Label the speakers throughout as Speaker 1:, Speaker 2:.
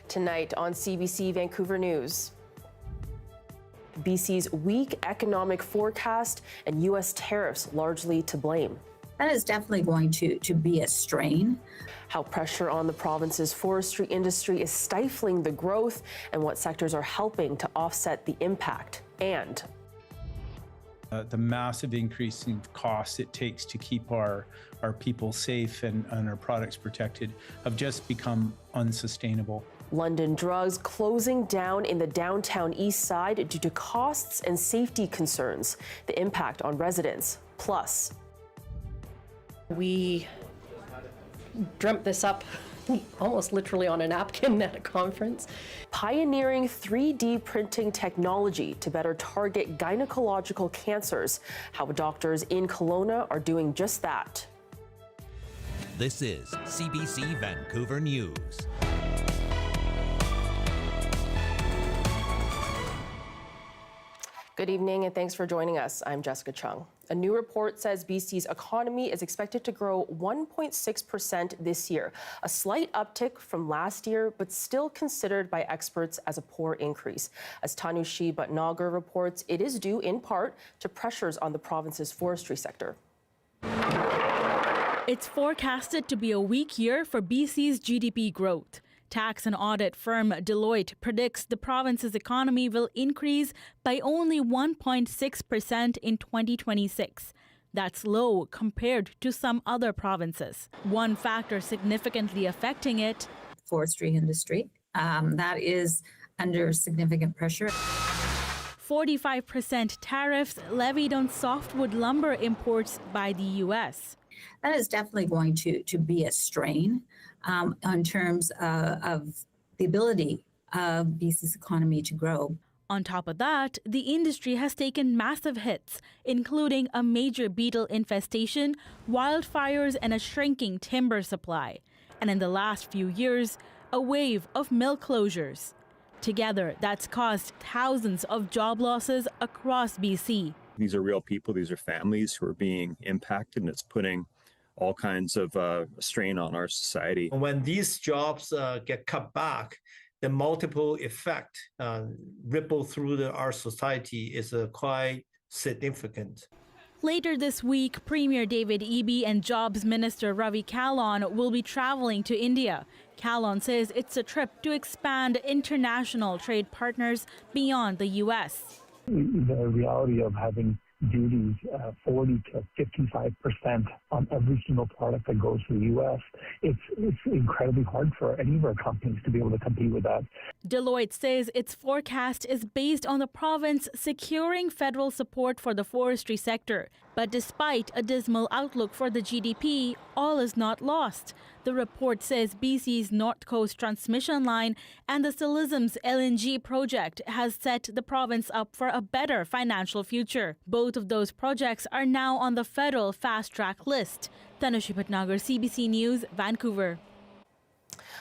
Speaker 1: Tonight on CBC Vancouver News. BC's weak economic forecast and U.S. tariffs largely to blame.
Speaker 2: That is definitely going to be a strain.
Speaker 1: How pressure on the province's forestry industry is stifling the growth and what sectors are helping to offset the impact. And
Speaker 3: the massive increase in costs it takes to keep our people safe and our products protected have just become unsustainable.
Speaker 1: London Drugs closing down in the downtown east side due to costs and safety concerns, the impact on residents. Plus,
Speaker 4: we dreamt this up almost literally on a napkin at a conference.
Speaker 1: Pioneering 3D printing technology to better target gynecological cancers. How doctors in Kelowna are doing just that.
Speaker 5: This is CBC Vancouver News.
Speaker 1: Good evening and thanks for joining us. I'm Jessica Cheung. A new report says BC's economy is expected to grow 1.6% this year, a slight uptick from last year, but still considered by experts as a poor increase. As Tanushi Bhatnagar reports, it is due in part to pressures on the province's forestry sector.
Speaker 6: It's forecasted to be a weak year for BC's GDP growth. Tax and audit firm Deloitte predicts the province's economy will increase by only 1.6% in 2026. That's low compared to some other provinces. One factor significantly affecting it:
Speaker 2: Forestry industry, that is under significant pressure.
Speaker 6: 45% tariffs levied on softwood lumber imports by the U.S.
Speaker 2: That is definitely going to be a strain in terms of the ability of BC's economy to grow.
Speaker 6: On top of that, the industry has taken massive hits, including a major beetle infestation, wildfires, and a shrinking timber supply. And in the last few years, a wave of mill closures. Together, that's caused thousands of job losses across BC.
Speaker 7: These are real people. These are families who are being impacted, and it's putting all kinds of strain on our society.
Speaker 8: When these jobs get cut back, the multiple effect ripple through our society is quite significant.
Speaker 6: Later this week, Premier David Eby and Jobs Minister Ravi Kahlon will be traveling to India. Kahlon says it's a trip to expand international trade partners beyond the U.S.
Speaker 9: The reality of having duties 40 to 55% on every single product that goes to the U.S. It's incredibly hard for any of our companies to be able to compete with that.
Speaker 6: Deloitte says its forecast is based on the province securing federal support for the forestry sector. But despite a dismal outlook for the GDP, all is not lost. The report says BC's North Coast transmission line and the Silism's LNG project has set the province up for a better financial future. Both of those projects are now on the federal fast-track list. Tanushi Bhatnagar, CBC News, Vancouver.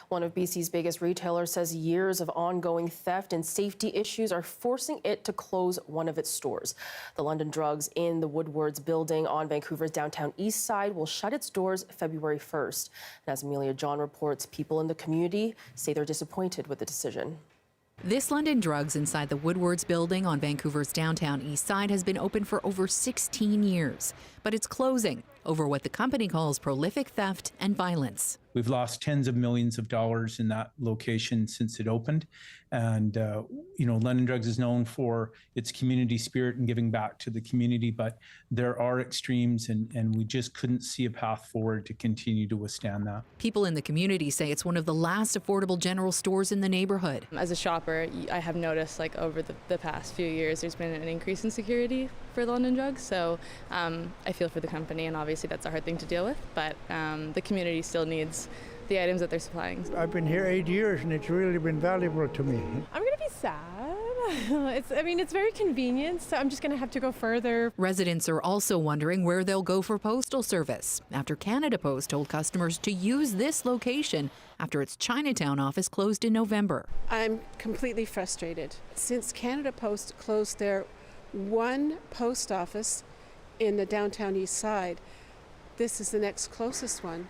Speaker 1: One of BC's biggest retailers says years of ongoing theft and safety issues are forcing it to close one of its stores. The London Drugs in the Woodwards building on Vancouver's downtown east side will shut its doors February 1st. And as Amelia John reports, people in the community say they're disappointed with the decision.
Speaker 10: This London Drugs inside the Woodwards building on Vancouver's downtown east side has been open for over 16 years, but it's closing over what the company calls prolific theft and violence.
Speaker 3: We've lost tens of millions of dollars in that location since it opened. And, London Drugs is known for its community spirit and giving back to the community, but there are extremes and we just couldn't see a path forward to continue to withstand that.
Speaker 10: People in the community say it's one of the last affordable general stores in the neighborhood.
Speaker 11: As a shopper, I have noticed over the past few years, there's been an increase in security for London Drugs. So I feel for the company, and obviously that's a hard thing to deal with, but the community still needs the items that they're supplying.
Speaker 12: I've been here 8 years and it's really been valuable to me.
Speaker 13: I'm going to be sad. It's very convenient, so I'm just going to have to go further.
Speaker 10: Residents are also wondering where they'll go for postal service after Canada Post told customers to use this location after its Chinatown office closed in November.
Speaker 14: I'm completely frustrated. Since Canada Post closed their one post office in the downtown east side, this is the next closest one.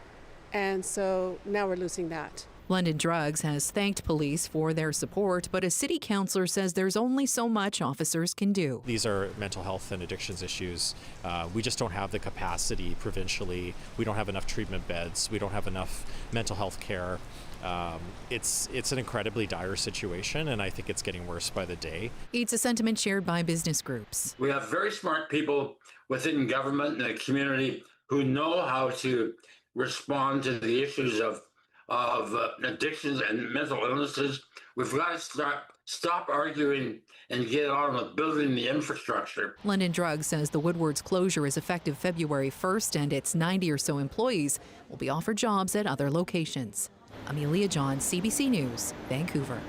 Speaker 14: And so now we're losing that.
Speaker 10: London Drugs has thanked police for their support, but a city councillor says there's only so much officers can do.
Speaker 15: These are mental health and addictions issues. We just don't have the capacity provincially. We don't have enough treatment beds. We don't have enough mental health care. It's an incredibly dire situation, and I think it's getting worse by the day.
Speaker 10: It's a sentiment shared by business groups.
Speaker 16: We have very smart people within government and the community who know how to respond to the issues of addictions and mental illnesses. We've got to stop arguing and get on with building the infrastructure.
Speaker 10: London Drugs says the Woodward's closure is effective February 1st, and its 90 or so employees will be offered jobs at other locations. Amelia John, CBC News, Vancouver.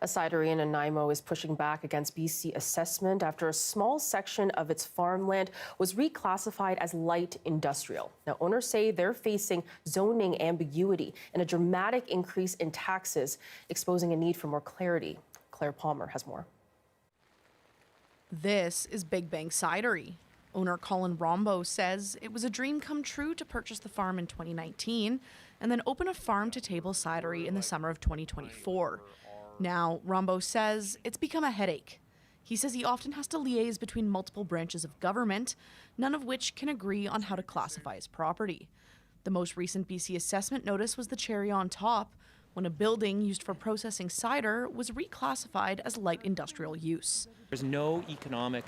Speaker 1: A cidery in Nanaimo is pushing back against BC assessment after a small section of its farmland was reclassified as light industrial. Now, owners say they're facing zoning ambiguity and a dramatic increase in taxes, exposing a need for more clarity. Claire Palmer has more.
Speaker 17: This is Big Bank Cidery. Owner Colin Rombo says it was a dream come true to purchase the farm in 2019 and then open a farm-to-table cidery in the summer of 2024. Now, Rombo says it's become a headache. He says he often has to liaise between multiple branches of government, none of which can agree on how to classify his property. The most recent BC assessment notice was the cherry on top, when a building used for processing cider was reclassified as light industrial use.
Speaker 18: There's no economic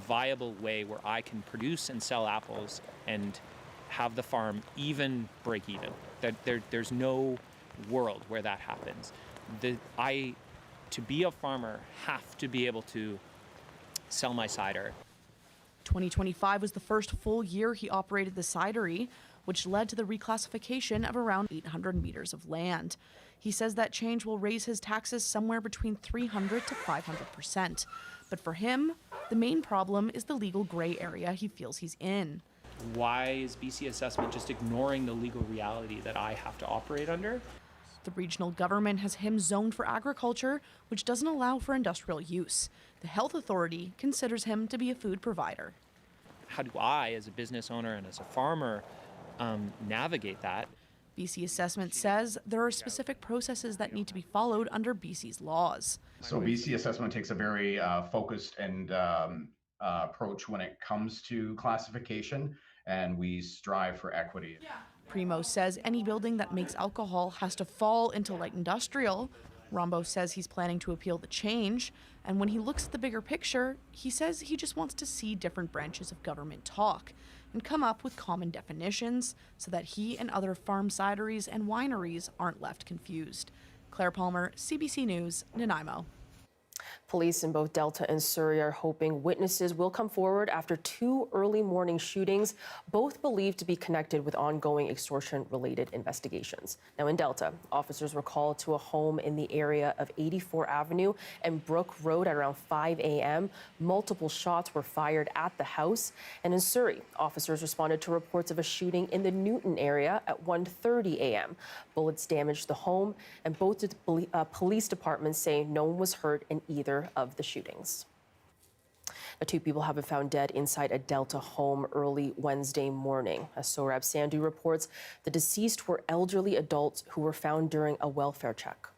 Speaker 18: viable way where I can produce and sell apples and have the farm even break even. There's no world where that happens. To be a farmer, have to be able to sell my cider.
Speaker 17: 2025 was the first full year he operated the cidery, which led to the reclassification of around 800 meters of land. He says that change will raise his taxes somewhere between 300 to 500%. But for him, the main problem is the legal gray area he feels he's in.
Speaker 18: Why is BC assessment just ignoring the legal reality that I have to operate under?
Speaker 17: The regional government has him zoned for agriculture, which doesn't allow for industrial use. The health authority considers him to be a food provider.
Speaker 18: How do I, as a business owner and as a farmer, navigate that?
Speaker 17: BC assessment says there are specific processes that need to be followed under BC's laws.
Speaker 19: So BC assessment takes a very focused and approach when it comes to classification, and we strive for equity.
Speaker 17: Primo says any building that makes alcohol has to fall into light industrial. Rombo says he's planning to appeal the change, and when he looks at the bigger picture, he says he just wants to see different branches of government talk and come up with common definitions so that he and other farm cideries and wineries aren't left confused. Claire Palmer, CBC News, Nanaimo.
Speaker 1: Police in both Delta and Surrey are hoping witnesses will come forward after 2 early morning shootings, both believed to be connected with ongoing extortion-related investigations. Now in Delta, officers were called to a home in the area of 84 Avenue and Brook Road at around 5 a.m. Multiple shots were fired at the house. And in Surrey, officers responded to reports of a shooting in the Newton area at 1:30 a.m. Bullets damaged the home, and both police departments say no one was hurt in either of the shootings. Now, 2 people have been found dead inside a Delta home early Wednesday morning. As Sorab Sandhu reports, the deceased were elderly adults who were found during a welfare check.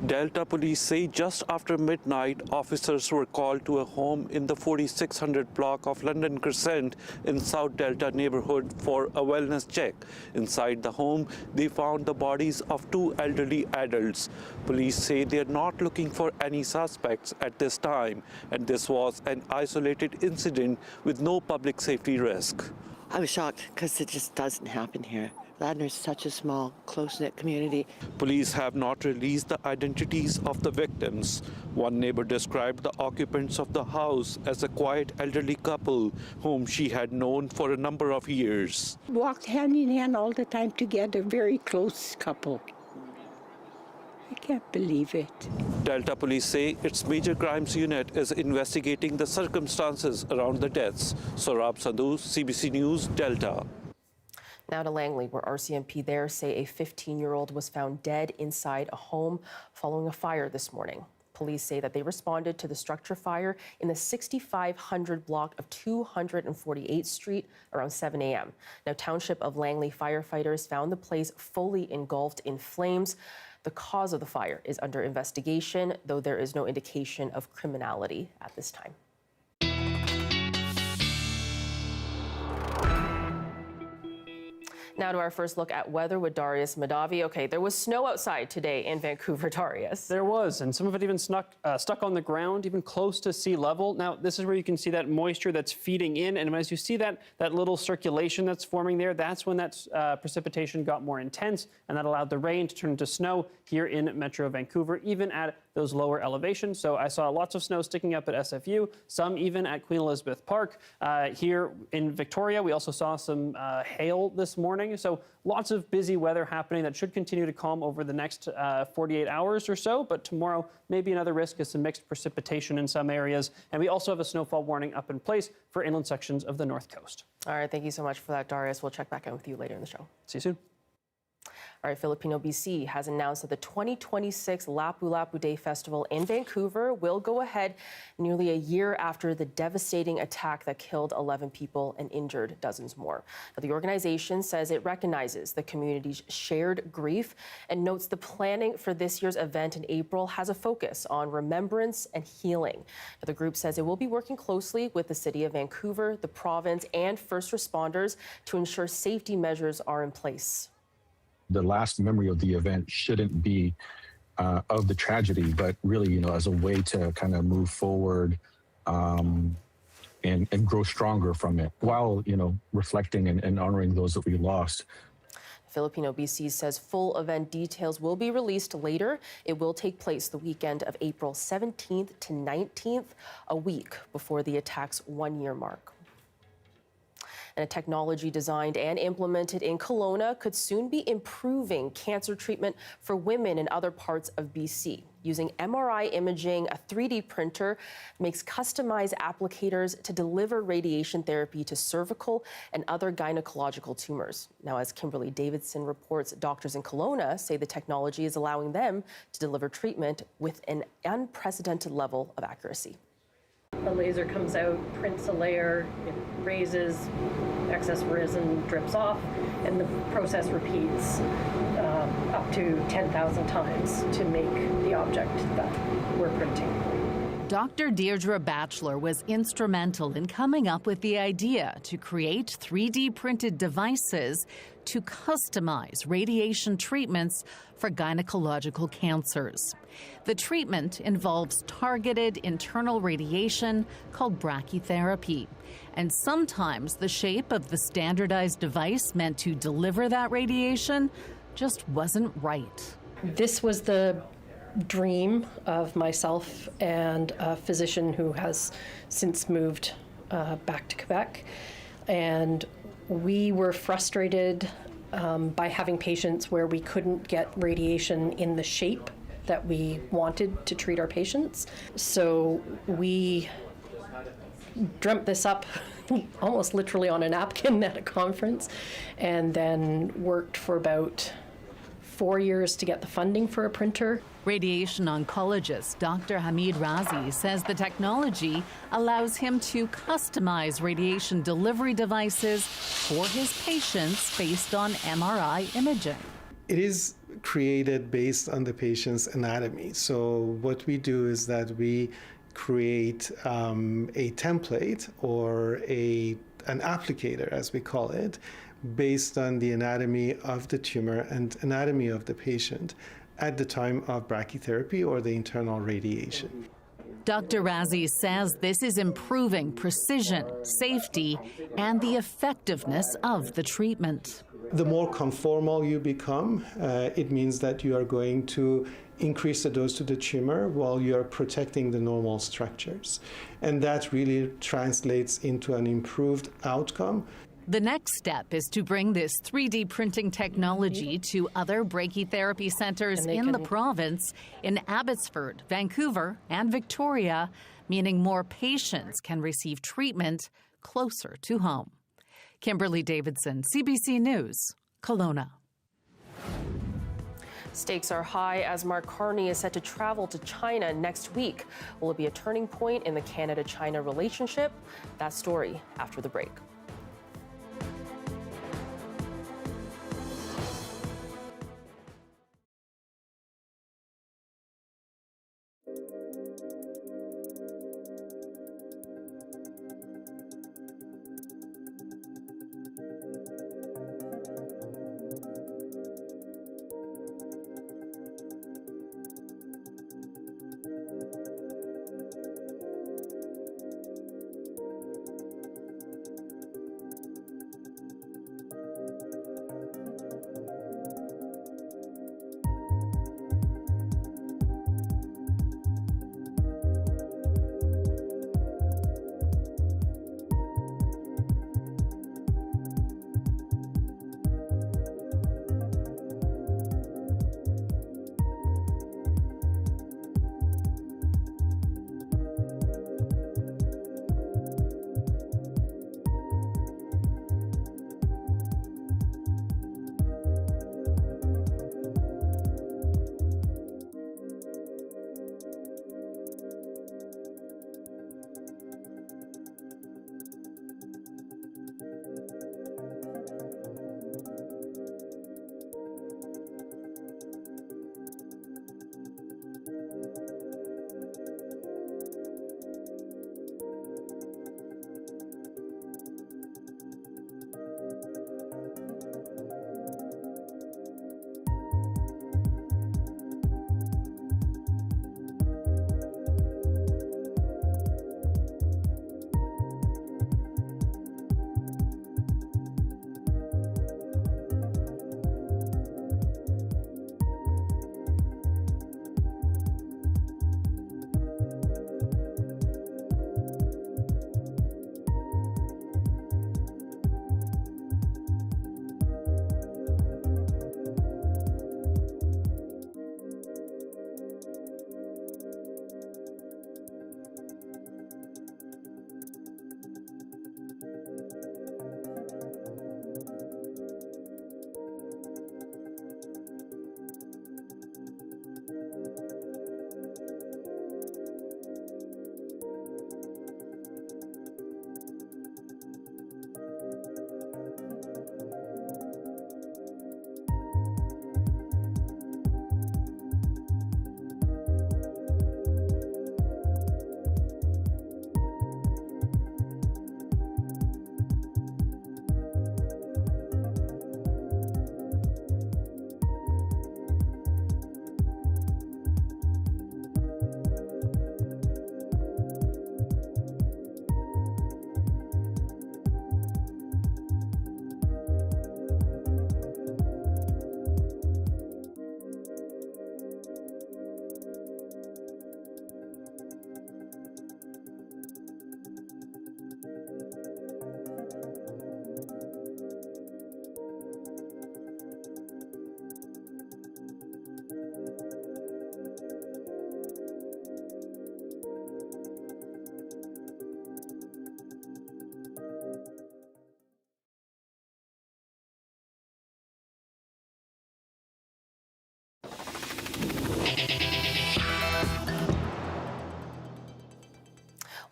Speaker 20: Delta police say just after midnight, officers were called to a home in the 4600 block of London Crescent in South Delta neighborhood for a wellness check. Inside the home, they found the bodies of 2 elderly adults. Police say they are not looking for any suspects at this time, and this was an isolated incident with no public safety risk.
Speaker 21: I was shocked because it just doesn't happen here. Ladner is such a small, close-knit community.
Speaker 20: Police have not released the identities of the victims. One neighbor described the occupants of the house as a quiet elderly couple whom she had known for a number of years.
Speaker 22: Walked hand in hand all the time together, very close couple. I can't believe it.
Speaker 20: Delta police say its major crimes unit is investigating the circumstances around the deaths. Sorab Sandhu, CBC News, Delta.
Speaker 1: Now to Langley, where RCMP there say a 15-year-old was found dead inside a home following a fire this morning. Police say that they responded to the structure fire in the 6500 block of 248th Street around 7 a.m. Now, Township of Langley firefighters found the place fully engulfed in flames. The cause of the fire is under investigation, though there is no indication of criminality at this time. Now to our first look at weather with Darius Madavi. Okay, there was snow outside today in Vancouver, Darius.
Speaker 4: There was, and some of it even stuck on the ground, even close to sea level. Now, this is where you can see that moisture that's feeding in, and as you see that little circulation that's forming there, that's when that precipitation got more intense, and that allowed the rain to turn into snow here in Metro Vancouver, even at those lower elevations. So I saw lots of snow sticking up at SFU, some even at Queen Elizabeth Park. Here in Victoria, we also saw some hail this morning. So lots of busy weather happening that should continue to calm over the next 48 hours or so. But tomorrow, maybe another risk is some mixed precipitation in some areas. And we also have a snowfall warning up in place for inland sections of the North Coast.
Speaker 1: All right, thank you so much for that, Darius. We'll check back in with you later in the show.
Speaker 4: See you soon.
Speaker 1: All right, Filipino BC has announced that the 2026 Lapu-Lapu Day Festival in Vancouver will go ahead nearly a year after the devastating attack that killed 11 people and injured dozens more. Now, the organization says it recognizes the community's shared grief and notes the planning for this year's event in April has a focus on remembrance and healing. Now, the group says it will be working closely with the City of Vancouver, the province, and first responders to ensure safety measures are in place.
Speaker 5: The last memory of the event shouldn't be of the tragedy, but really, as a way to kind of move forward and grow stronger from it while, reflecting and honoring those that we lost.
Speaker 1: Filipino BC says full event details will be released later. It will take place the weekend of April 17th to 19th, a week before the attack's one-year mark. And a technology designed and implemented in Kelowna could soon be improving cancer treatment for women in other parts of BC. Using MRI imaging, a 3D printer makes customized applicators to deliver radiation therapy to cervical and other gynecological tumors. Now, as Kimberly Davidson reports, doctors in Kelowna say the technology is allowing them to deliver treatment with an unprecedented level of accuracy.
Speaker 23: The laser comes out, prints a layer, it raises, excess resin drips off, and the process repeats up to 10,000 times to make the object that we're printing.
Speaker 24: Dr. Deirdre Batchelor was instrumental in coming up with the idea to create 3D printed devices to customize radiation treatments for gynecological cancers. The treatment involves targeted internal radiation called brachytherapy, and sometimes the shape of the standardized device meant to deliver that radiation just wasn't right.
Speaker 23: This was the dream of myself and a physician who has since moved back to Quebec, and we were frustrated by having patients where we couldn't get radiation in the shape that we wanted to treat our patients. So we dreamt this up almost literally on a napkin at a conference, and then worked for about 4 years to get the funding for a printer.
Speaker 24: Radiation oncologist Dr. Hamid Razi says the technology allows him to customize radiation delivery devices for his patients based on MRI imaging.
Speaker 25: It is created based on the patient's anatomy. So what we do is that we create a template or an applicator, as we call it, based on the anatomy of the tumor and anatomy of the patient at the time of brachytherapy or the internal radiation.
Speaker 24: Dr. Razi says this is improving precision, safety, and the effectiveness of the treatment.
Speaker 25: The more conformal you become, it means that you are going to increase the dose to the tumor while you are protecting the normal structures. And that really translates into an improved outcome.
Speaker 24: The next step is to bring this 3D printing technology to other brachytherapy centers in the province, in Abbotsford, Vancouver, and Victoria, meaning more patients can receive treatment closer to home. Kimberly Davidson, CBC News, Kelowna.
Speaker 1: Stakes are high as Mark Carney is set to travel to China next week. Will it be a turning point in the Canada-China relationship? That story after the break.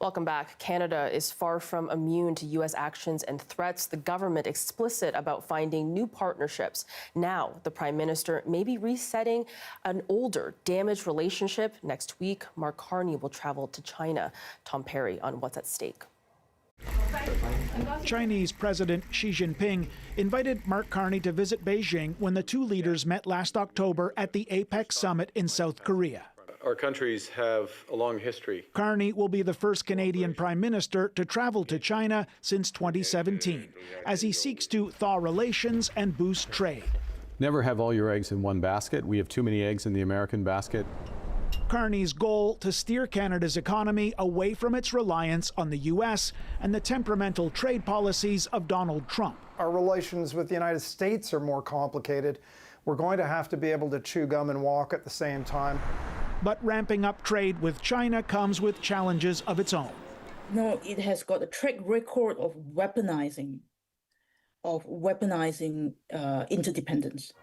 Speaker 1: Welcome back. Canada is far from immune to U.S. actions and threats. The government explicit about finding new partnerships. Now, the Prime Minister may be resetting an older, damaged relationship. Next week, Mark Carney will travel to China. Tom Perry on what's at stake.
Speaker 2: Chinese President Xi Jinping invited Mark Carney to visit Beijing when the two leaders met last October at the APEC summit in South Korea.
Speaker 6: Our countries have a long history.
Speaker 2: Carney will be the first Canadian Prime Minister to travel to China since 2017, as he seeks to thaw relations and boost trade.
Speaker 6: Never have all your eggs in one basket. We have too many eggs in the American basket.
Speaker 2: Carney's goal to steer Canada's economy away from its reliance on the U.S. and the temperamental trade policies of Donald Trump.
Speaker 7: Our relations with the United States are more complicated. We're going to have to be able to chew gum and walk at the same time.
Speaker 2: But ramping up trade with China comes with challenges of its own.
Speaker 8: No, it has got a track record of weaponizing interdependence.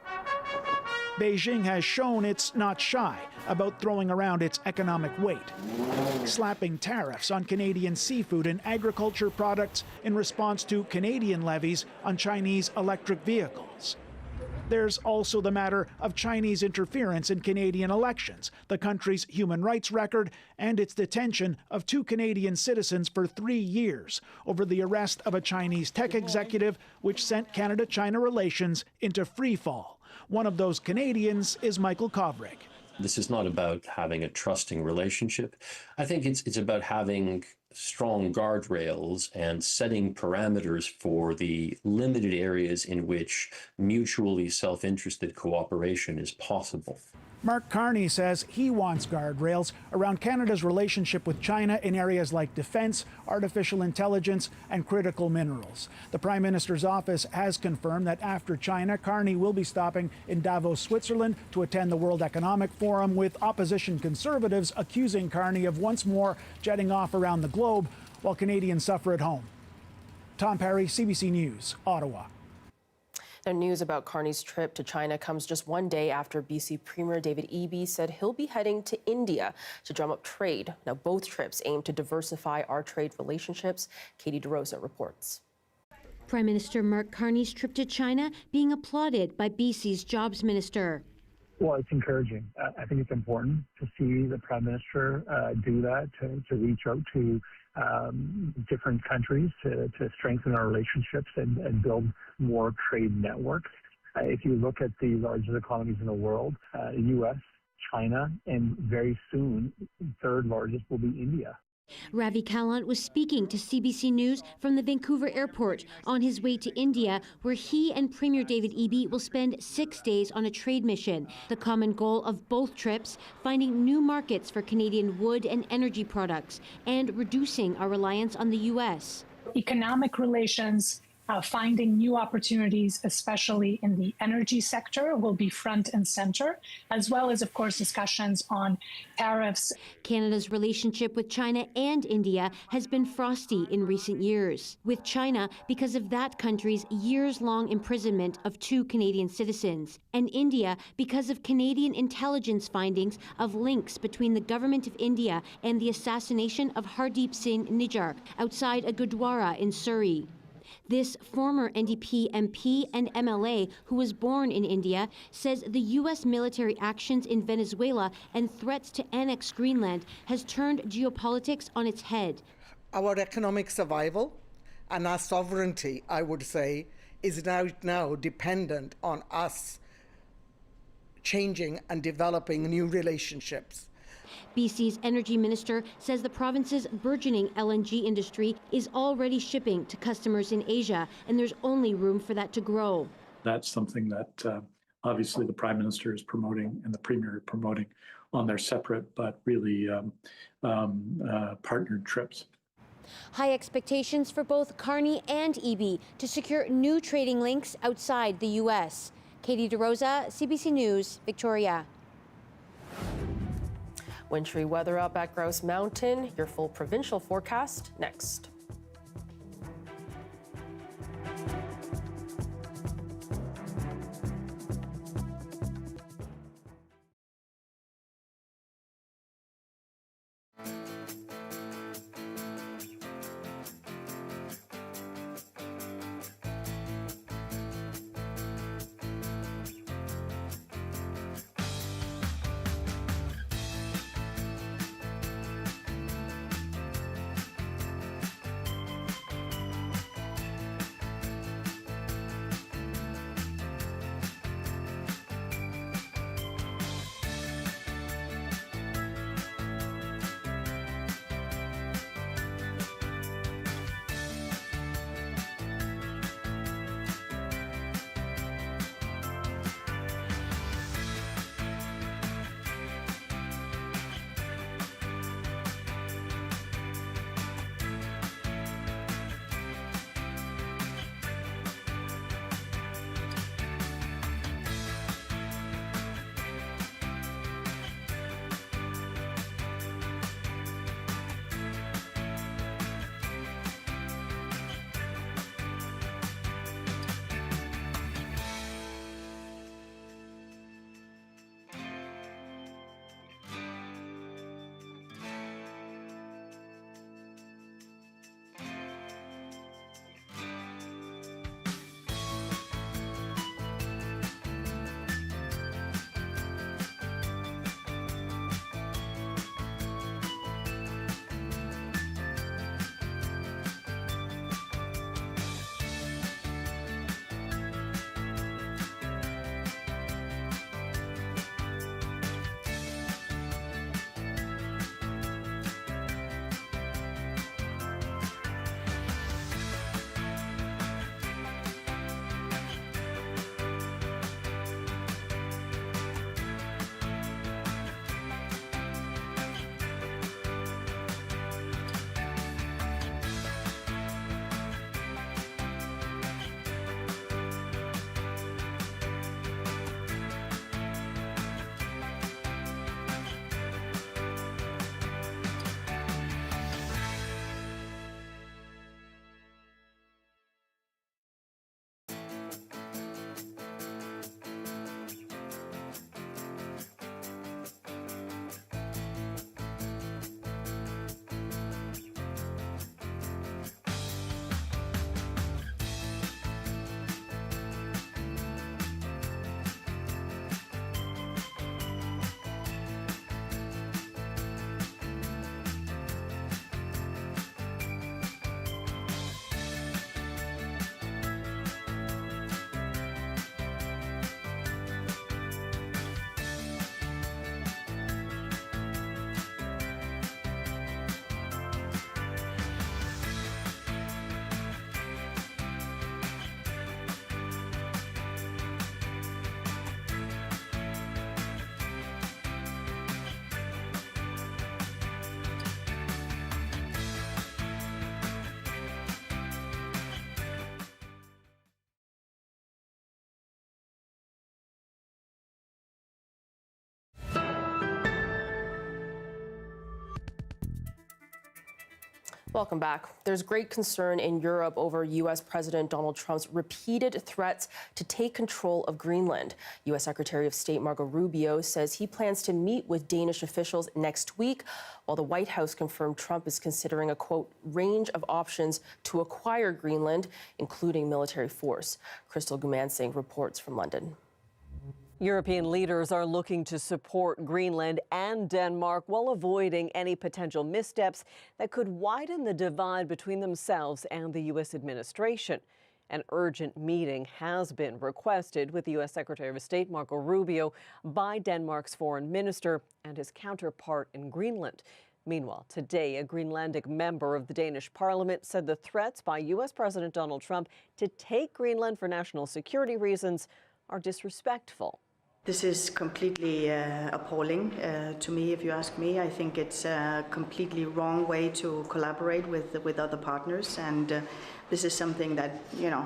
Speaker 2: Beijing has shown it's not shy about throwing around its economic weight, slapping tariffs on Canadian seafood and agriculture products in response to Canadian levies on Chinese electric vehicles. There's also the matter of Chinese interference in Canadian elections, the country's human rights record, and its detention of 2 Canadian citizens for 3 years over the arrest of a Chinese tech executive, which sent Canada-China relations into freefall. One of those Canadians is Michael Kovrig.
Speaker 3: This is not about having a trusting relationship. I think it's about having strong guardrails and setting parameters for the limited areas in which mutually self-interested cooperation is possible.
Speaker 2: Mark Carney says he wants guardrails around Canada's relationship with China in areas like defense, artificial intelligence, and critical minerals. The Prime Minister's office has confirmed that after China, Carney will be stopping in Davos, Switzerland to attend the World Economic Forum, with opposition Conservatives accusing Carney of once more jetting off around the globe while Canadians suffer at home. Tom Perry, CBC News, Ottawa.
Speaker 1: The news about Carney's trip to China comes just one day after BC Premier David Eby said he'll be heading to India to drum up trade. Now, both trips aim to diversify our trade relationships. Katie DeRosa reports.
Speaker 9: Prime Minister Mark Carney's trip to China being applauded by BC's Jobs Minister.
Speaker 11: Well, it's encouraging. I think it's important to see the Prime Minister do that, to reach out to different countries to strengthen our relationships and build more trade networks. If you look at the largest economies in the world, U.S., China, and very soon, third largest will be India.
Speaker 9: Ravi Kalant was speaking to CBC News from the Vancouver airport on his way to India, where he and Premier David Eby will spend 6 days on a trade mission. The common goal of both trips, finding new markets for Canadian wood and energy products and reducing our reliance on the U.S.
Speaker 12: Economic relations, finding new opportunities, especially in the energy sector, will be front and center, as well as, of course, discussions on tariffs.
Speaker 9: Canada's relationship with China and India has been frosty in recent years. With China, because of that country's years-long imprisonment of 2 Canadian citizens, and India because of Canadian intelligence findings of links between the government of India and the assassination of Hardeep Singh Nijjar outside a Gurdwara in Surrey. This former NDP MP and MLA, who was born in India, says the U.S. military actions in Venezuela and threats to annex Greenland has turned geopolitics on its head.
Speaker 13: Our economic survival and our sovereignty, I would say, is now dependent on us changing and developing new relationships.
Speaker 9: BC's Energy Minister says the province's burgeoning LNG industry is already shipping to customers in Asia, and there's only room for that to grow.
Speaker 26: That's something that obviously the Prime Minister is promoting and the Premier is promoting on their separate but really partnered trips.
Speaker 9: High expectations for both Carney and Eby to secure new trading links outside the U.S. Katie DeRosa, CBC News, Victoria.
Speaker 1: Wintry weather up at Grouse Mountain. Your full provincial forecast next. Welcome back. There's great concern in Europe over U.S. President Donald Trump's repeated threats to take control of Greenland. U.S. Secretary of State Marco Rubio says he plans to meet with Danish officials next week, while the White House confirmed Trump is considering a, quote, range of options to acquire Greenland, including military force. Crystal Gumansing reports from London.
Speaker 10: European leaders are looking to support Greenland and Denmark while avoiding any potential missteps that could widen the divide between themselves and the U.S. administration. An urgent meeting has been requested with the U.S. Secretary of State Marco Rubio by Denmark's foreign minister and his counterpart in Greenland. Meanwhile, today, a Greenlandic member of the Danish parliament said the threats by U.S. President Donald Trump to take Greenland for national security reasons are disrespectful.
Speaker 14: This is completely appalling to me, if you ask me. I think it's a completely wrong way to collaborate with other partners, and this is something that, you know,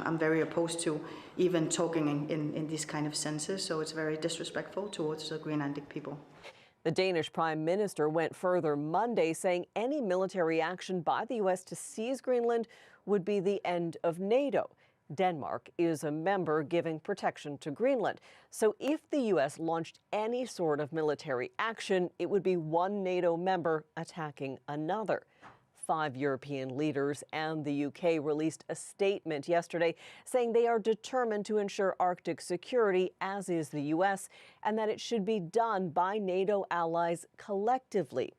Speaker 14: I'm very opposed to, even talking in these kind of senses. So it's very disrespectful towards the Greenlandic people.
Speaker 10: The Danish Prime Minister went further Monday, saying any military action by the U.S. to seize Greenland would be the end of NATO. Denmark is a member giving protection to Greenland. So if the U.S. launched any sort of military action, it would be one NATO member attacking another. 5 European leaders and the UK released a statement yesterday saying they are determined to ensure Arctic security, as is the U.S., and that it should be done by NATO allies collectively.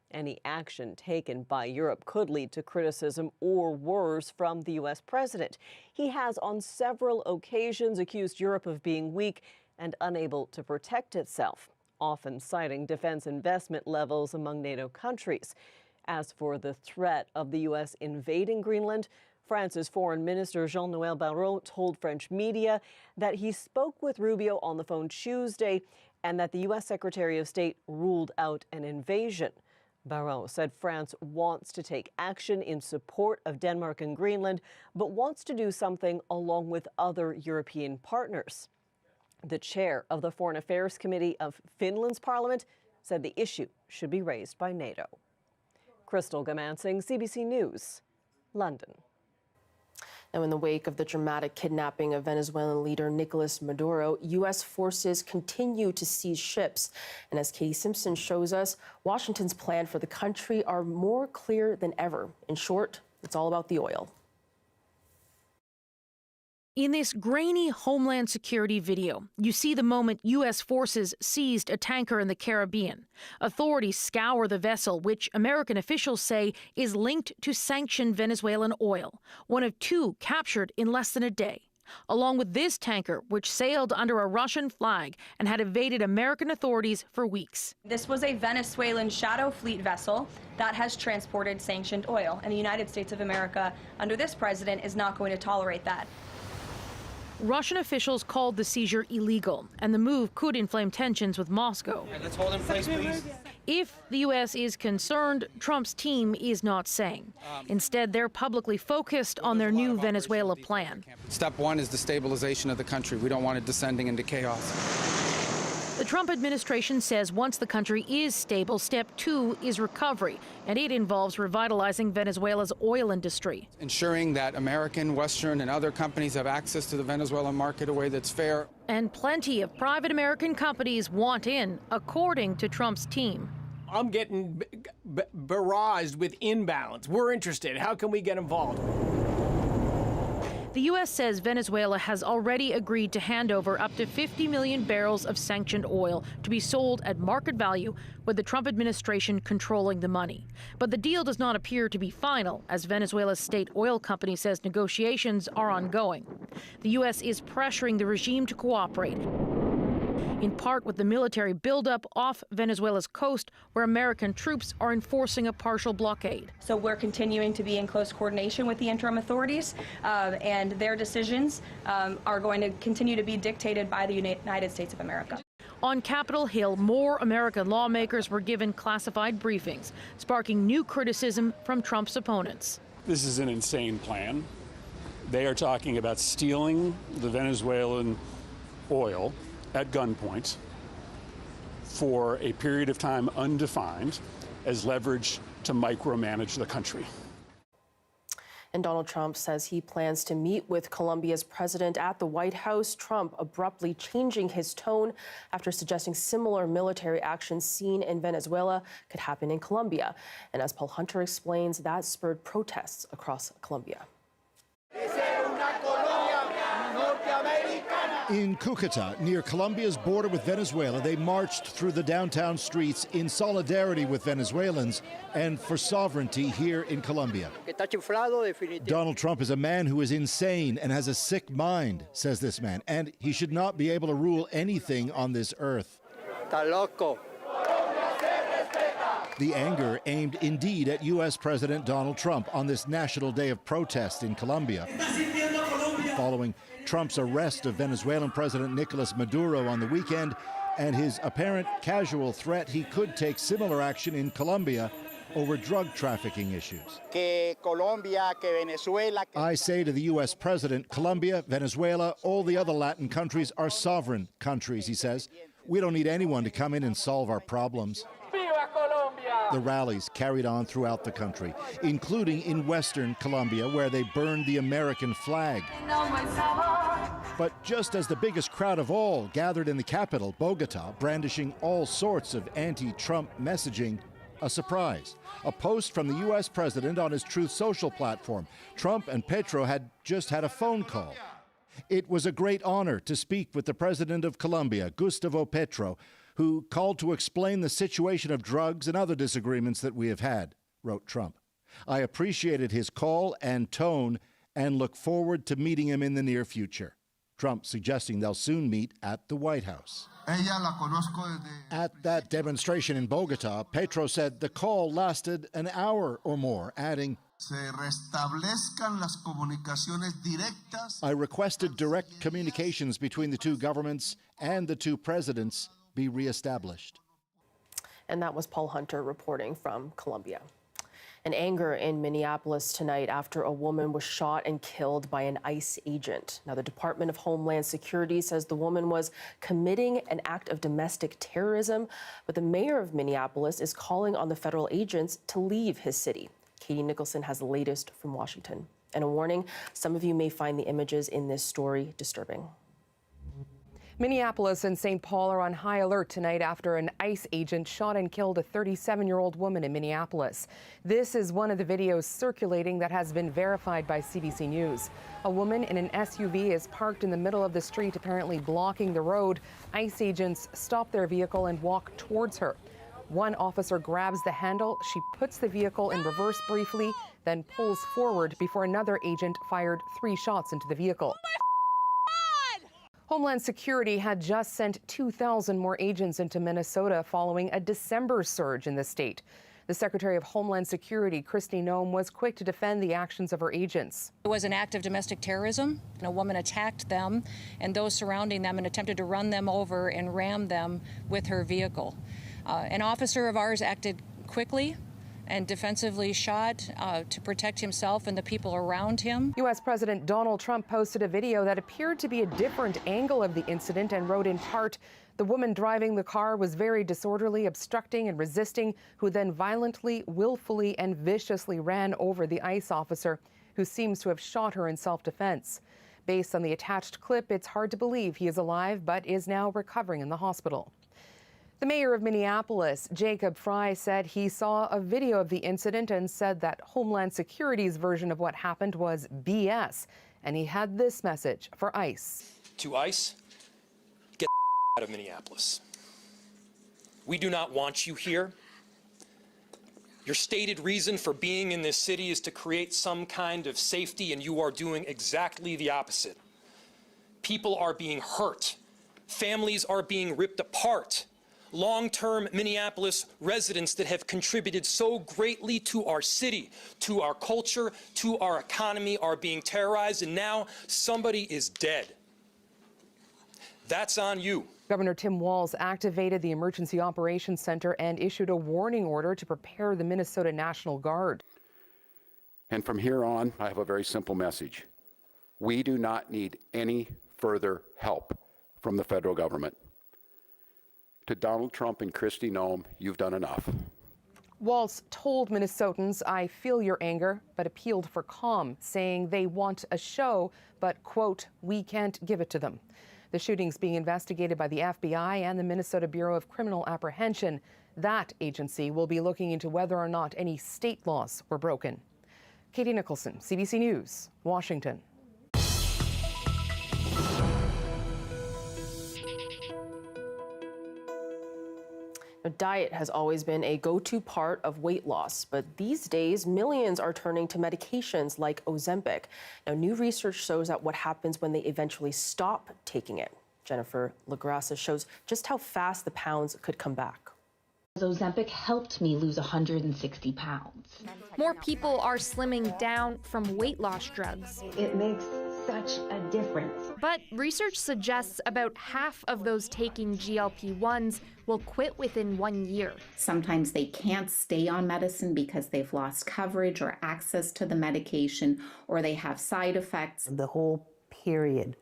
Speaker 10: Any action taken by Europe could lead to criticism or worse from the U.S. president. He has on several occasions accused Europe of being weak and unable to protect itself, often citing defense investment levels among NATO countries. As for the threat of the U.S. invading Greenland, France's Foreign Minister Jean-Noël Barrot told French media that he spoke with Rubio on the phone Tuesday and that the U.S. Secretary of State ruled out an invasion. Barrot said France wants to take action in support of Denmark and Greenland, but wants to do something along with other European partners. The chair of the Foreign Affairs Committee of Finland's parliament said the issue should be raised by NATO. Crystal Gumansing, CBC News, London.
Speaker 1: Now, in the wake of the dramatic kidnapping of Venezuelan leader Nicolas Maduro, U.S. forces continue to seize ships. And as Katie Simpson shows us, Washington's plans for the country are more clear than ever. In short, it's all about the oil.
Speaker 15: In this grainy Homeland Security video, you see the moment U.S. forces seized a tanker in the Caribbean. Authorities scour the vessel, which American officials say is linked to sanctioned Venezuelan oil, one of 2 captured in less than a day. Along with this tanker, which sailed under a Russian flag and had evaded American authorities for weeks.
Speaker 16: This was a Venezuelan shadow fleet vessel that has transported sanctioned oil, and the United States of America, under this president, is not going to tolerate that.
Speaker 15: Russian officials called the seizure illegal, and the move could inflame tensions with Moscow.
Speaker 18: Let's hold in place, please.
Speaker 15: If the U.S. is concerned, Trump's team is not saying. Instead, they're publicly focused on their new Venezuela plan.
Speaker 18: Step 1 is the stabilization of the country. We don't want it descending into chaos.
Speaker 15: The Trump administration says once the country is stable, step 2 is recovery, and it involves revitalizing Venezuela's oil industry.
Speaker 18: Ensuring that American, Western, and other companies have access to the Venezuelan market in a way that's fair.
Speaker 15: And plenty of private American companies want in, according to Trump's team.
Speaker 19: I'm getting barraged with inbounds. We're interested. How can we get involved?
Speaker 15: The U.S. says Venezuela has already agreed to hand over up to 50 million barrels of sanctioned oil to be sold at market value, with the Trump administration controlling the money. But the deal does not appear to be final, as Venezuela's state oil company says negotiations are ongoing. The U.S. is pressuring the regime to cooperate, in part with the military buildup off Venezuela's coast, where American troops are enforcing a partial blockade.
Speaker 16: So we're continuing to be in close coordination with the interim authorities, and their decisions are going to continue to be dictated by the United States of America.
Speaker 15: On Capitol Hill, more American lawmakers were given classified briefings, sparking new criticism from Trump's opponents.
Speaker 27: This is an insane plan. They are talking about stealing the Venezuelan oil at gunpoint for a period of time undefined as leverage to micromanage the country.
Speaker 1: And Donald Trump says he plans to meet with Colombia's president at the White House. Trump abruptly changing his tone after suggesting similar military actions seen in Venezuela could happen in Colombia. And as Paul Hunter explains, that spurred protests across Colombia.
Speaker 4: In Cúcuta, near Colombia's border with Venezuela, they marched through the downtown streets in solidarity with Venezuelans and for sovereignty here in Colombia. Donald Trump is a man who is insane and has a sick mind, says this man, and he should not be able to rule anything on this earth. The anger aimed indeed at U.S. President Donald Trump on this National Day of Protest in Colombia, following Trump's arrest of Venezuelan President Nicolas Maduro on the weekend and his apparent casual threat he could take similar action in Colombia over drug trafficking issues. I say to the U.S. president, Colombia, Venezuela, all the other Latin countries are sovereign countries, he says. We don't need anyone to come in and solve our problems. The rallies carried on throughout the country, including in western Colombia, where they burned the American flag. But just as the biggest crowd of all gathered in the capital, Bogota, brandishing all sorts of anti-Trump messaging, a surprise. A post from the U.S. president on his Truth Social platform. Trump and Petro had just had a phone call. It was a great honor to speak with the president of Colombia, Gustavo Petro, who called to explain the situation of drugs and other disagreements that we have had, wrote Trump. I appreciated his call and tone and look forward to meeting him in the near future. Trump suggesting they'll soon meet at the White House. At that demonstration in Bogota, Petro said the call lasted an hour or more, adding, I requested direct communications between the two governments and the two presidents be reestablished.
Speaker 1: And that was Paul Hunter reporting from Colombia. An anger in Minneapolis tonight after a woman was shot and killed by an ICE agent. Now, the Department of Homeland Security says the woman was committing an act of domestic terrorism, but the mayor of Minneapolis is calling on the federal agents to leave his city. Katie Nicholson has the latest from Washington. And a warning, some of you may find the images in this story disturbing.
Speaker 5: Minneapolis and St. Paul are on high alert tonight after an ICE agent shot and killed a 37-year-old woman in Minneapolis. This is one of the videos circulating that has been verified by CBC News. A woman in an SUV is parked in the middle of the street, apparently blocking the road. ICE agents stop their vehicle and walk towards her. One officer grabs the handle. She puts the vehicle in reverse briefly, then pulls forward before another agent fired 3 shots into the vehicle. Homeland Security had just sent 2,000 more agents into Minnesota following a December surge in the state. The Secretary of Homeland Security, Kristi Noem, was quick to defend the actions of her agents.
Speaker 17: It was an act of domestic terrorism. A woman attacked them and those surrounding them and attempted to run them over and ram them with her vehicle. An officer of ours acted quickly and defensively shot to protect himself and the people around him.
Speaker 5: U.S. President Donald Trump posted a video that appeared to be a different angle of the incident and wrote in part, the woman driving the car was very disorderly, obstructing and resisting, who then violently, willfully and viciously ran over the ICE officer, who seems to have shot her in self-defense. Based on the attached clip, it's hard to believe he is alive, but is now recovering in the hospital. The mayor of Minneapolis, Jacob Frey, said he saw a video of the incident and said that Homeland Security's version of what happened was BS. And he had this message for ICE.
Speaker 20: To ICE, get out of Minneapolis. We do not want you here. Your stated reason for being in this city is to create some kind of safety, and you are doing exactly the opposite. People are being hurt. Families are being ripped apart. Long-term Minneapolis residents that have contributed so greatly to our city, to our culture, to our economy are being terrorized, and now somebody is dead. That's on you.
Speaker 5: Governor Tim Walz activated the Emergency Operations Center and issued a warning order to prepare the Minnesota National Guard.
Speaker 21: And from here on, I have a very simple message. We do not need any further help from the federal government. To Donald Trump and Kristi Noem, you've done enough.
Speaker 5: Walz told Minnesotans, "I feel your anger," but appealed for calm, saying they want a show, but, quote, "we can't give it to them." The shooting's being investigated by the FBI and the Minnesota Bureau of Criminal Apprehension. That agency will be looking into whether or not any state laws were broken. Katie Nicholson, CBC News, Washington.
Speaker 1: Diet has always been a go-to part of weight loss, but these days millions are turning to medications like Ozempic. Now, new research shows that what happens when they eventually stop taking it. Jennifer LaGrassa shows just how fast the pounds could come back.
Speaker 6: Ozempic helped me lose 160 pounds.
Speaker 7: More people are slimming down from weight loss drugs.
Speaker 6: It makes such a difference.
Speaker 7: But research suggests about half of those taking GLP-1s will quit within 1 year.
Speaker 6: Sometimes they can't stay on medicine because they've lost coverage or access to the medication, or they have side effects.
Speaker 8: The whole period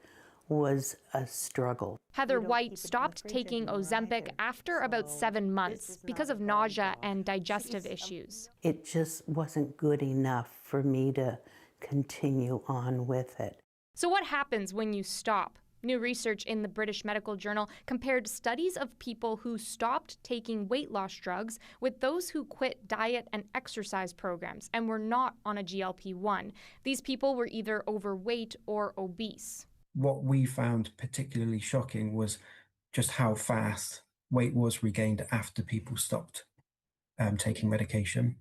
Speaker 8: was a struggle.
Speaker 7: Heather White stopped taking Ozempic after about 7 months because of nausea and digestive issues.
Speaker 8: It just wasn't good enough for me to continue on with it.
Speaker 7: So what happens when you stop? New research in the British Medical Journal compared studies of people who stopped taking weight loss drugs with those who quit diet and exercise programs and were not on a GLP-1. These people were either overweight or obese.
Speaker 22: What we found particularly shocking was just how fast weight was regained after people stopped taking medication.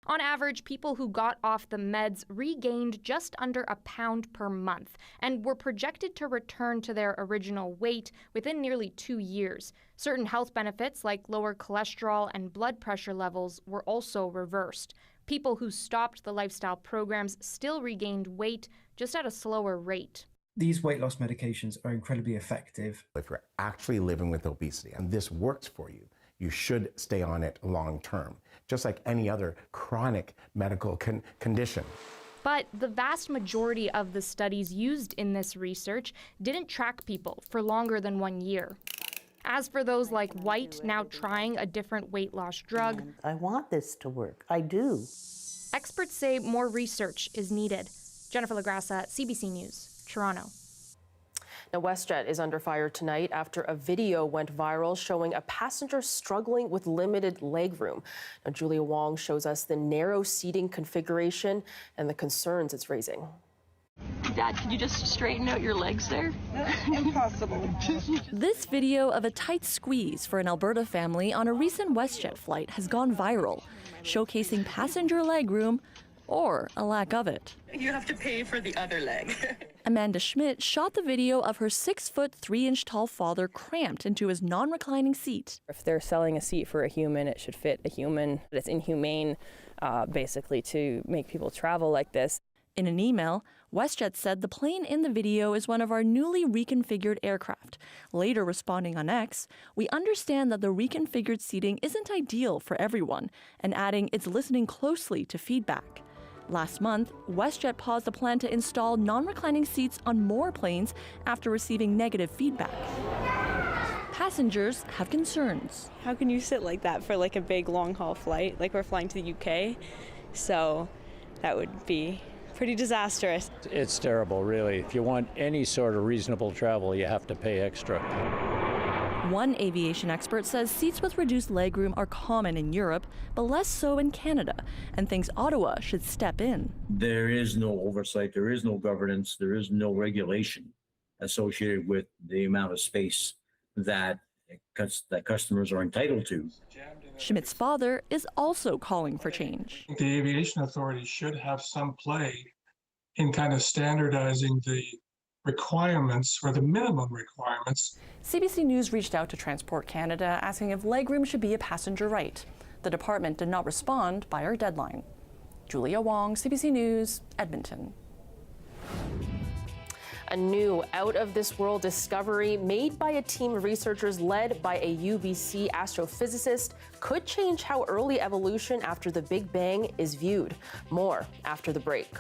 Speaker 7: On average, people who got off the meds regained just under a pound per month and were projected to return to their original weight within nearly 2 years. Certain health benefits like lower cholesterol and blood pressure levels were also reversed. People who stopped the lifestyle programs still regained weight, just at a slower rate.
Speaker 22: These weight loss medications are incredibly effective.
Speaker 23: If you're actually living with obesity and this works for you, you should stay on it long term, just like any other chronic medical condition.
Speaker 7: But the vast majority of the studies used in this research didn't track people for longer than 1 year. As for those like White, now trying a different weight loss drug,
Speaker 8: I want this to work. I do.
Speaker 7: Experts say more research is needed. Jennifer LaGrassa, CBC News, Toronto.
Speaker 1: Now, WestJet is under fire tonight after a video went viral showing a passenger struggling with limited legroom. Now, Julia Wong shows us the narrow seating configuration and the concerns it's raising.
Speaker 24: Dad, could you just straighten out your legs there?
Speaker 25: Impossible.
Speaker 28: This video of a tight squeeze for an Alberta family on a recent WestJet flight has gone viral, showcasing passenger legroom or a lack of it.
Speaker 25: You have to pay for the other leg.
Speaker 28: Amanda Schmidt shot the video of her 6-foot 3-inch tall father cramped into his non-reclining seat.
Speaker 29: If they're selling a seat for a human, it should fit a human. It's inhumane, basically, to make people travel like this.
Speaker 28: In an email, WestJet said the plane in the video is one of our newly reconfigured aircraft. Later responding on X, we understand that the reconfigured seating isn't ideal for everyone, and adding it's listening closely to feedback. Last month, WestJet paused the plan to install non-reclining seats on more planes after receiving negative feedback. Passengers have concerns.
Speaker 29: How can you sit like that for like a big long-haul flight? Like we're flying to the UK, so that would be pretty disastrous.
Speaker 30: It's terrible, really. If you want any sort of reasonable travel, you have to pay extra.
Speaker 28: One aviation expert says seats with reduced legroom are common in Europe, but less so in Canada, and thinks Ottawa should step in.
Speaker 31: There is no oversight, there is no governance, there is no regulation associated with the amount of space that customers are entitled to.
Speaker 28: Schmidt's father is also calling for change.
Speaker 32: The aviation authority should have some play in kind of standardizing the requirements or the minimum requirements.
Speaker 28: CBC News reached out to Transport Canada asking if legroom should be a passenger right. The department did not respond by our deadline. Julia Wong, CBC News, Edmonton.
Speaker 1: A new out-of-this-world discovery made by a team of researchers led by a UBC astrophysicist could change how early evolution after the Big Bang is viewed. More after the break.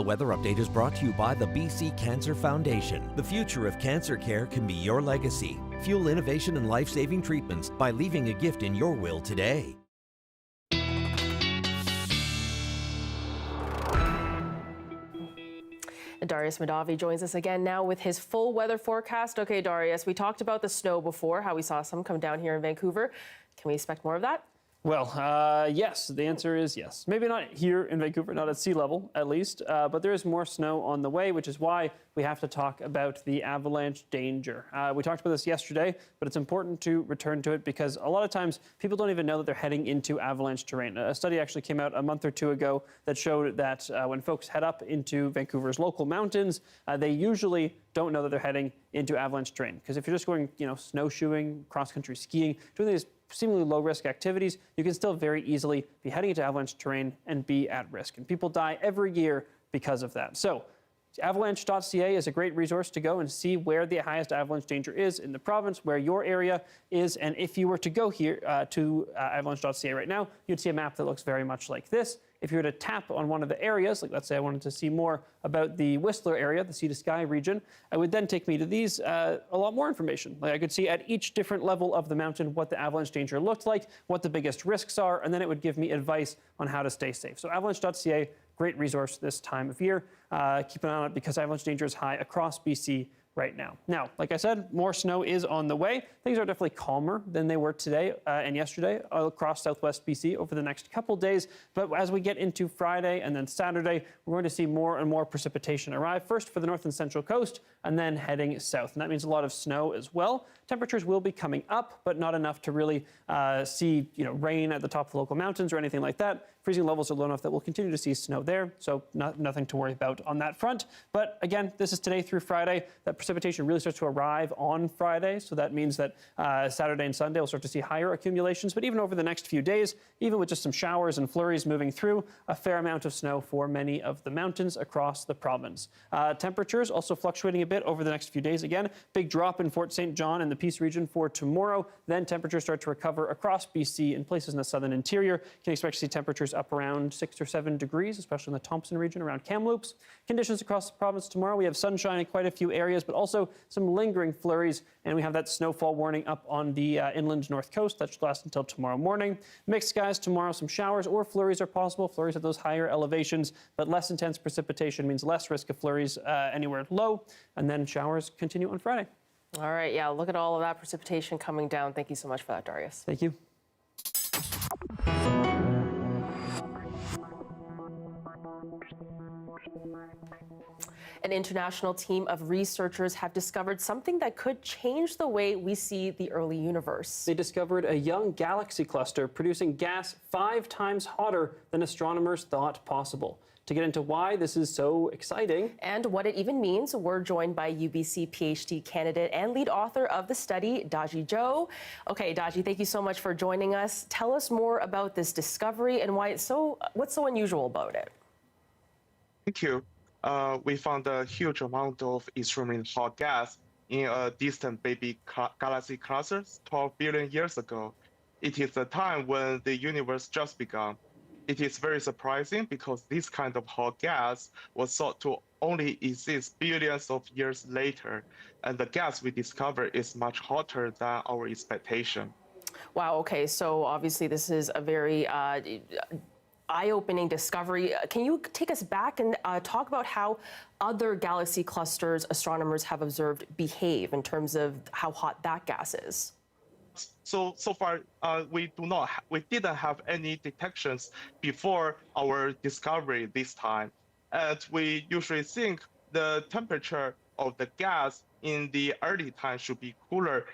Speaker 2: The weather update is brought to you by the BC Cancer Foundation. The future of cancer care can be your legacy. Fuel innovation and life-saving treatments by leaving a gift in your will today.
Speaker 1: Darius Madavi joins us again now with his full weather forecast. Okay, Darius, we talked about the snow before, how we saw some come down here in Vancouver. Can we expect more of that?
Speaker 3: Well, yes. The answer is yes. Maybe not here in Vancouver, not at sea level, at least, but there is more snow on the way, which is why we have to talk about the avalanche danger. We talked about this yesterday, but it's important to return to it because a lot of times people don't even know that they're heading into avalanche terrain. A study actually came out a month or two ago that showed that when folks head up into Vancouver's local mountains, they usually don't know that they're heading into avalanche terrain. Because if you're just going, snowshoeing, cross-country skiing, doing these seemingly low-risk activities, you can still very easily be heading into avalanche terrain and be at risk. And people die every year because of that. So avalanche.ca is a great resource to go and see where the highest avalanche danger is in the province, where your area is. And if you were to go here to avalanche.ca right now, you'd see a map that looks very much like this. If you were to tap on one of the areas, like let's say I wanted to see more about the Whistler area, the sea to sky region, it would then take me to these, a lot more information. Like I could see at each different level of the mountain what the avalanche danger looked like, what the biggest risks are, and then it would give me advice on how to stay safe. So avalanche.ca, great resource this time of year. Keep an eye on it because avalanche danger is high across BC right now. Now, like I said, more snow is on the way. Things are definitely calmer than they were today and yesterday across southwest BC over the next couple days. But as we get into Friday and then Saturday, we're going to see more and more precipitation arrive, first for the north and central coast and then heading south. And that means a lot of snow as well. Temperatures will be coming up, but not enough to really see rain at the top of the local mountains or anything like that. Freezing levels are low enough that we'll continue to see snow there, so nothing to worry about on that front. But again, this is today through Friday. That precipitation really starts to arrive on Friday, so that means that Saturday and Sunday we'll start to see higher accumulations. But even over the next few days, even with just some showers and flurries moving through, a fair amount of snow for many of the mountains across the province. Temperatures also fluctuating a bit over the next few days. Again, big drop in Fort St. John and the Peace region for tomorrow. Then temperatures start to recover across BC in places in the southern interior. You can expect to see temperatures up around 6 or 7 degrees, especially in the Thompson region around Kamloops. Conditions across the province tomorrow, we have sunshine in quite a few areas, but also some lingering flurries, and we have that snowfall warning up on the inland north coast. That should last until tomorrow morning. Mixed skies tomorrow, some showers or flurries are possible. Flurries at those higher elevations, but less intense precipitation means less risk of flurries anywhere low, and then showers continue on Friday.
Speaker 1: All right, yeah, look at all of that precipitation coming down. Thank you so much for that, Darius.
Speaker 3: Thank you.
Speaker 1: An international team of researchers have discovered something that could change the way we see the early universe.
Speaker 3: They discovered a young galaxy cluster producing gas 5 times hotter than astronomers thought possible. To get into why this is so exciting
Speaker 1: and what it even means, we're joined by UBC PhD candidate and lead author of the study, Daji Zhou. Okay, Daji, thank you so much for joining us. Tell us more about this discovery and what's so unusual about it.
Speaker 9: Thank you. We found a huge amount of extremely hot gas in a distant baby galaxy cluster 12 billion years ago. It is a time when the universe just began. It is very surprising because this kind of hot gas was thought to only exist billions of years later, and the gas we discovered is much hotter than our expectation.
Speaker 1: Wow, okay, so obviously this is a very eye-opening discovery. Can you take us back and talk about how other galaxy clusters astronomers have observed behave in terms of how hot that gas is?
Speaker 9: So far, we didn't have any detections before our discovery this time. And we usually think the temperature of the gas in the early time should be cooler,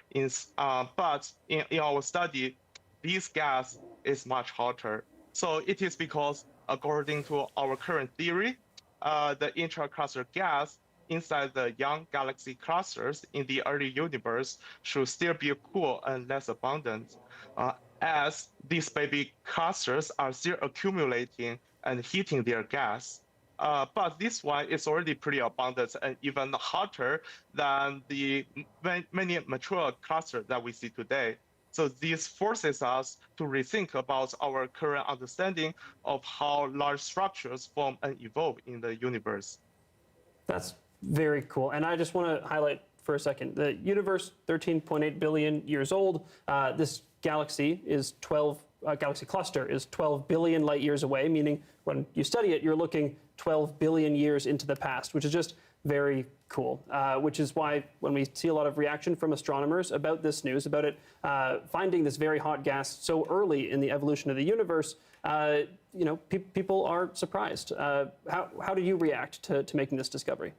Speaker 9: but in our study, this gas is much hotter. So it is because, according to our current theory, the intra-cluster gas inside the young galaxy clusters in the early universe should still be cool and less abundant, as these baby clusters are still accumulating and heating their gas. But this one is already pretty abundant and even hotter than the many mature clusters that we see today. So this forces us to rethink about our current understanding of how large structures form and evolve in the universe.
Speaker 3: That's very cool. And I just want to highlight for a second, the universe, 13.8 billion years old. This galaxy is galaxy cluster is 12 billion light years away, meaning when you study it, you're looking 12 billion years into the past, which is just very cool, which is why when we see a lot of reaction from astronomers about this news, about it finding this very hot gas so early in the evolution of the universe, people are surprised. How do you react to making this discovery?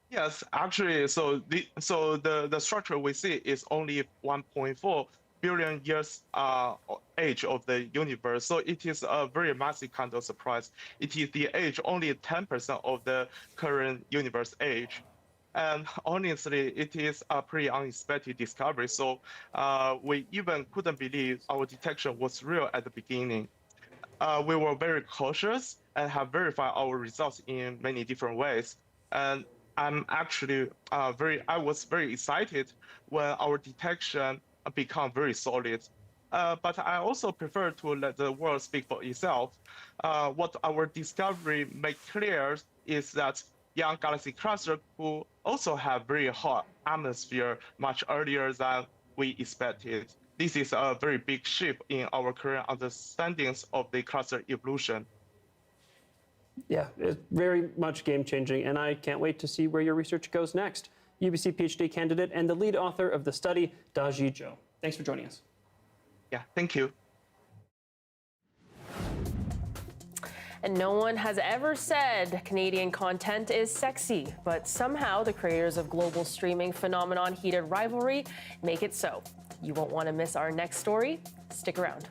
Speaker 9: Yes, actually, so the structure we see is only 1.4 billion years age of the universe. So it is a very massive kind of surprise. It is the age only 10% of the current universe age. And honestly, it is a pretty unexpected discovery. So we even couldn't believe our detection was real at the beginning. We were very cautious and have verified our results in many different ways. And I'm actually I was very excited when our detection become very solid. But I also prefer to let the world speak for itself. What our discovery made clear is that young galaxy clusters could also have very hot atmosphere much earlier than we expected. This is a very big shift in our current understandings of the cluster evolution.
Speaker 3: Yeah, it's very much game-changing, and I can't wait to see where your research goes next. UBC PhD candidate and the lead author of the study, Daji Zhou. Thanks for joining us.
Speaker 9: Yeah, thank you.
Speaker 1: And no one has ever said Canadian content is sexy, but somehow the creators of global streaming phenomenon Heated Rivalry make it so. You won't want to miss our next story. Stick around.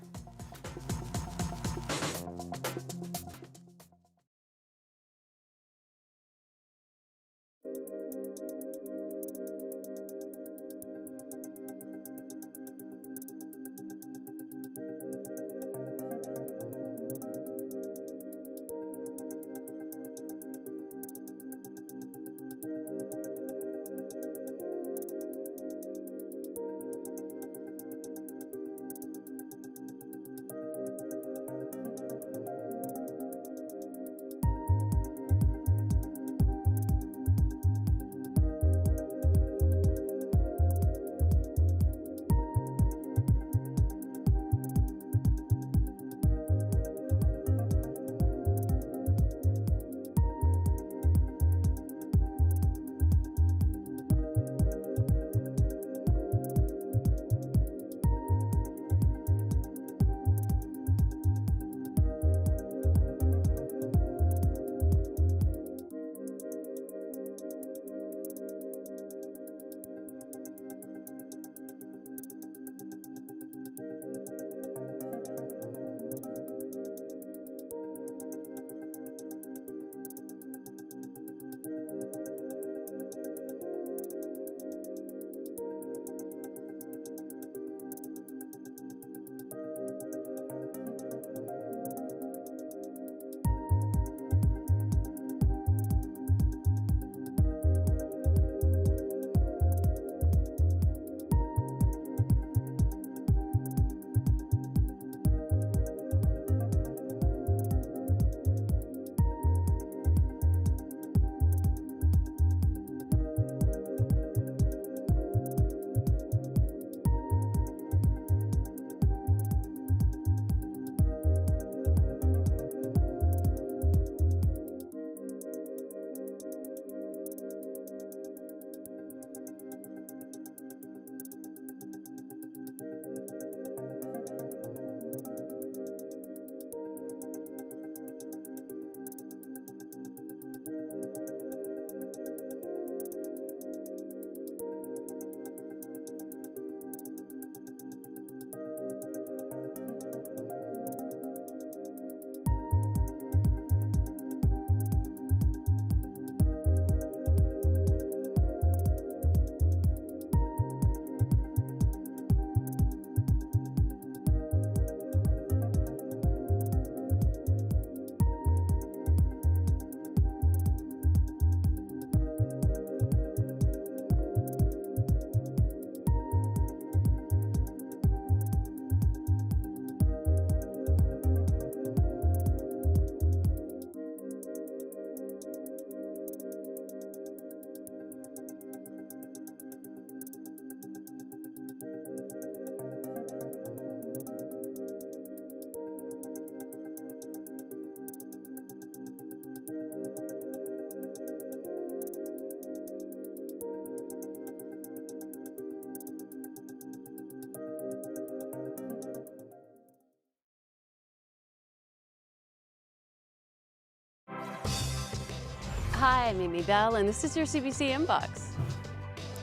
Speaker 4: Hi, I'm Amy Bell, and this is your CBC Inbox.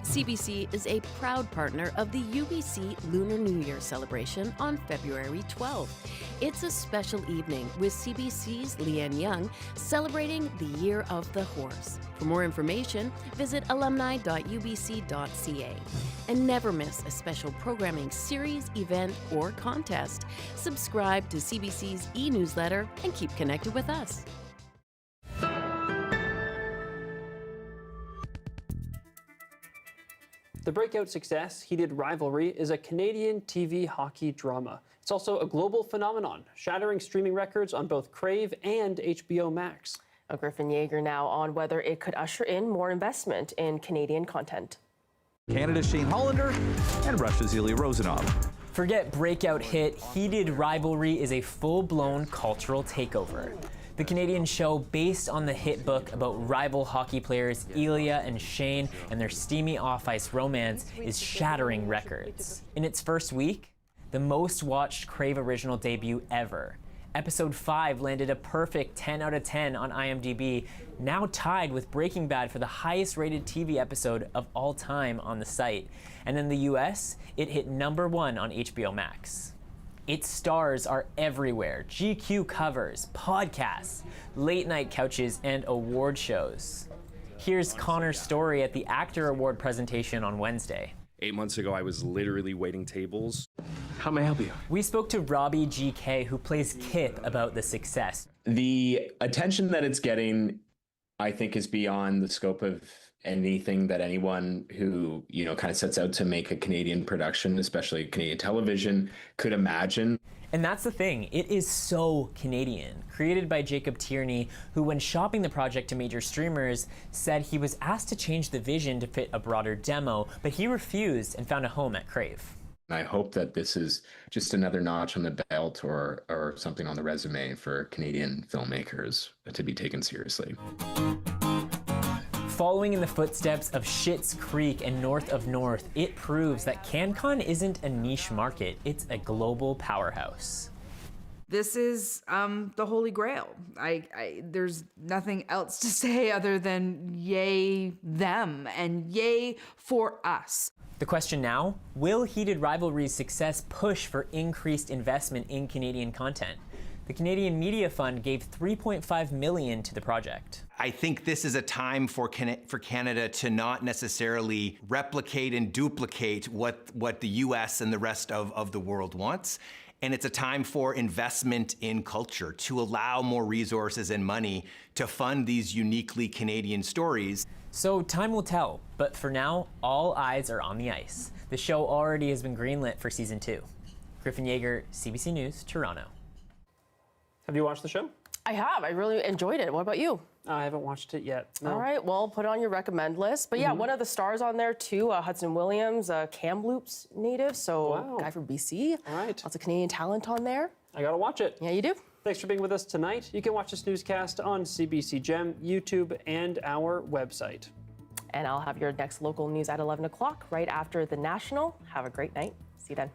Speaker 10: CBC is a proud partner of the UBC Lunar New Year celebration on February 12th. It's a special evening with CBC's Leanne Young celebrating the Year of the Horse. For more information, visit alumni.ubc.ca. And never miss a special programming series, event, or contest. Subscribe to CBC's e-newsletter and keep connected with us.
Speaker 3: The breakout success, Heated Rivalry, is a Canadian TV hockey drama. It's also a global phenomenon, shattering streaming records on both Crave and HBO Max.
Speaker 1: Griffin Yeager now on whether it could usher in more investment in Canadian content.
Speaker 11: Canada's Shane Hollander and Russia's Ilya Rozanov.
Speaker 12: Forget breakout hit, Heated Rivalry is a full-blown cultural takeover. The Canadian show, based on the hit book about rival hockey players Ilya and Shane and their steamy off-ice romance, is shattering records. In its first week, the most watched Crave original debut ever. Episode 5 landed a perfect 10 out of 10 on IMDb, now tied with Breaking Bad for the highest rated TV episode of all time on the site. And in the US, it hit #1 on HBO Max. Its stars are everywhere: GQ covers, podcasts, late night couches, and award shows. Here's Connor's story at the Actor Award presentation on Wednesday.
Speaker 13: 8 months ago, I was literally waiting tables. How may I help you?
Speaker 12: We spoke to Robbie GK, who plays Kip, about the success.
Speaker 14: The attention that it's getting, I think, is beyond the scope of anything that anyone who, kind of sets out to make a Canadian production, especially Canadian television, could imagine.
Speaker 12: And that's the thing, it is so Canadian. Created by Jacob Tierney, who when shopping the project to major streamers, said he was asked to change the vision to fit a broader demo, but he refused and found a home at Crave.
Speaker 14: I hope that this is just another notch on the belt or something on the resume for Canadian filmmakers to be taken seriously.
Speaker 12: Following in the footsteps of Schitt's Creek and North of North, it proves that CanCon isn't a niche market, it's a global powerhouse.
Speaker 15: This is the Holy Grail. There's nothing else to say other than yay them and yay for us.
Speaker 12: The question now, will Heated Rivalry's success push for increased investment in Canadian content? The Canadian Media Fund gave $3.5 million to the project.
Speaker 16: I think this is a time for Canada to not necessarily replicate and duplicate what the US and the rest of the world wants. And it's a time for investment in culture, to allow more resources and money to fund these uniquely Canadian stories.
Speaker 12: So time will tell, but for now, all eyes are on the ice. The show already has been greenlit for season 2. Griffin Yeager, CBC News, Toronto.
Speaker 3: Have you watched the show?
Speaker 1: I have. I really enjoyed it. What about you?
Speaker 3: I haven't watched it yet. No.
Speaker 1: All right. Well, put it on your recommend list. But yeah, one of the stars on there too, Hudson Williams, Kamloops native. So guy from BC.
Speaker 3: All right.
Speaker 1: Lots of Canadian talent on there.
Speaker 3: I got to watch it.
Speaker 1: Yeah, you do.
Speaker 3: Thanks for being with us tonight. You can watch this newscast on CBC Gem, YouTube, and our website.
Speaker 1: And I'll have your next local news at 11 o'clock right after the National. Have a great night. See you then.